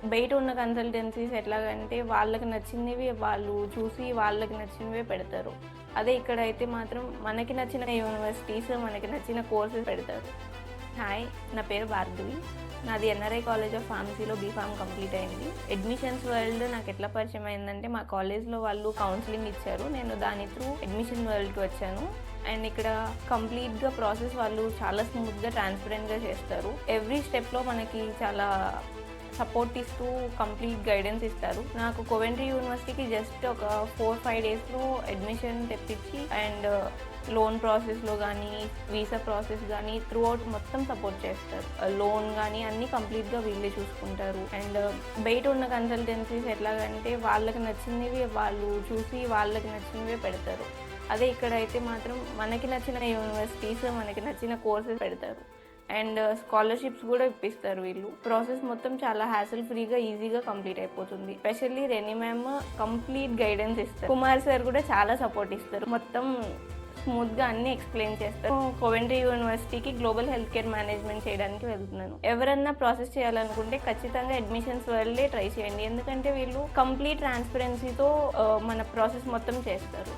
బయట ఉన్న కన్సల్టెన్సీస్ ఎట్లాగంటే వాళ్ళకి నచ్చినవి వాళ్ళు చూసి వాళ్ళకి నచ్చినవే పెడతారు. అదే ఇక్కడైతే మాత్రం మనకి నచ్చిన యూనివర్సిటీస్, మనకి నచ్చిన కోర్సెస్ పెడతారు. హాయ్, నా పేరు భార్గవి. నాది ఎన్ఆర్ఐ కాలేజ్ ఆఫ్ ఫార్మసీలో బీఫామ్ కంప్లీట్ అయింది. అడ్మిషన్స్ వరల్డ్ నాకు ఎట్లా పరిచయం అయిందంటే మా కాలేజ్లో వాళ్ళు కౌన్సిలింగ్ ఇచ్చారు. నేను దాని త్రూ అడ్మిషన్ వరల్డ్కి వచ్చాను. అండ్ ఇక్కడ కంప్లీట్గా ప్రాసెస్ వాళ్ళు చాలా స్మూత్గా ట్రాన్స్పరెంట్గా చేస్తారు. ఎవ్రీ స్టెప్లో మనకి చాలా సపోర్ట్ ఇస్తూ కంప్లీట్ గైడెన్స్ ఇస్తారు. నాకు కోవెంట్రీ యూనివర్సిటీకి జస్ట్ ఒక 4-5 డేస్లో అడ్మిషన్ తెప్పించి అండ్ లోన్ ప్రాసెస్లో కానీ, వీసా ప్రాసెస్ కానీ త్రూ అవుట్ మొత్తం సపోర్ట్ చేస్తారు. లోన్ కానీ అన్నీ కంప్లీట్గా వీళ్ళే చూసుకుంటారు. అండ్ బయట ఉన్న కన్సల్టెన్సీస్ ఎట్లాగంటే వాళ్ళకి నచ్చినవి వాళ్ళు చూసి వాళ్ళకి నచ్చినవే పెడతారు. అదే ఇక్కడైతే మాత్రం మనకి నచ్చిన యూనివర్సిటీస్, మనకి నచ్చిన కోర్సెస్ పెడతారు. అండ్ స్కాలర్షిప్స్ కూడా ఇప్పిస్తారు వీళ్ళు. ప్రాసెస్ మొత్తం చాలా హ్యాసిల్ ఫ్రీగా ఈజీగా కంప్లీట్ అయిపోతుంది. Specially rainy ma'am complete guidance ఇస్తారు. కుమార్ సార్ కూడా చాలా సపోర్ట్ ఇస్తారు. మొత్తం స్మూత్గా అన్ని ఎక్స్ప్లెయిన్ చేస్తారు. కోవెంట్రీ యూనివర్సిటీకి గ్లోబల్ హెల్త్ కేర్ మేనేజ్మెంట్ చేయడానికి వెళ్తున్నాను. ఎవరన్నా ప్రాసెస్ చేయాలనుకుంటే ఖచ్చితంగా అడ్మిషన్స్ వల్లే ట్రై చేయండి. ఎందుకంటే వీళ్ళు కంప్లీట్ ట్రాన్స్పరెన్సీతో మన ప్రాసెస్ మొత్తం చేస్తారు.